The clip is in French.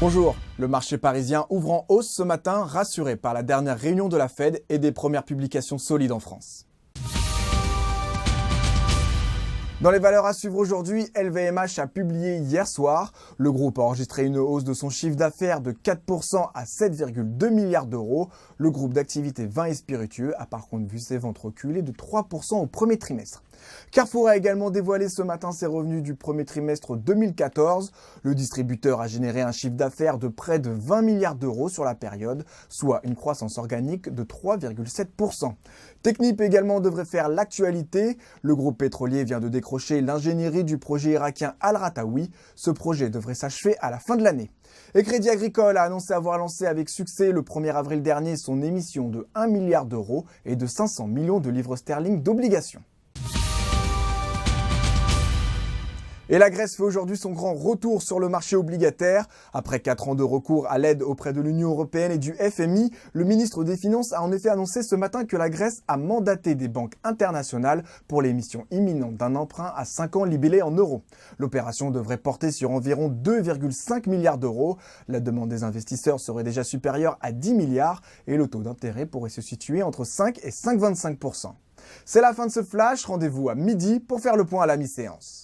Bonjour, le marché parisien ouvre en hausse ce matin, rassuré par la dernière réunion de la Fed et des premières publications solides en France. Dans les valeurs à suivre aujourd'hui, LVMH a publié hier soir. Le groupe a enregistré une hausse de son chiffre d'affaires de 4% à 7,2 milliards d'euros. Le groupe d'activité vins et spiritueux a par contre vu ses ventes reculer de 3% au premier trimestre. Carrefour a également dévoilé ce matin ses revenus du premier trimestre 2014. Le distributeur a généré un chiffre d'affaires de près de 20 milliards d'euros sur la période, soit une croissance organique de 3,7%. Technip également devrait faire l'actualité. Le groupe pétrolier vient de décrocher l'ingénierie du projet irakien Al-Ratawi. Ce projet devrait s'achever à la fin de l'année. Et Crédit Agricole a annoncé avoir lancé avec succès le 1er avril dernier son émission de 1 milliard d'euros et de 500 millions de livres sterling d'obligations. Et la Grèce fait aujourd'hui son grand retour sur le marché obligataire. Après 4 ans de recours à l'aide auprès de l'Union européenne et du FMI, le ministre des Finances a en effet annoncé ce matin que la Grèce a mandaté des banques internationales pour l'émission imminente d'un emprunt à 5 ans libellé en euros. L'opération devrait porter sur environ 2,5 milliards d'euros. La demande des investisseurs serait déjà supérieure à 10 milliards et le taux d'intérêt pourrait se situer entre 5 et 5,25%. C'est la fin de ce flash, rendez-vous à midi pour faire le point à la mi-séance.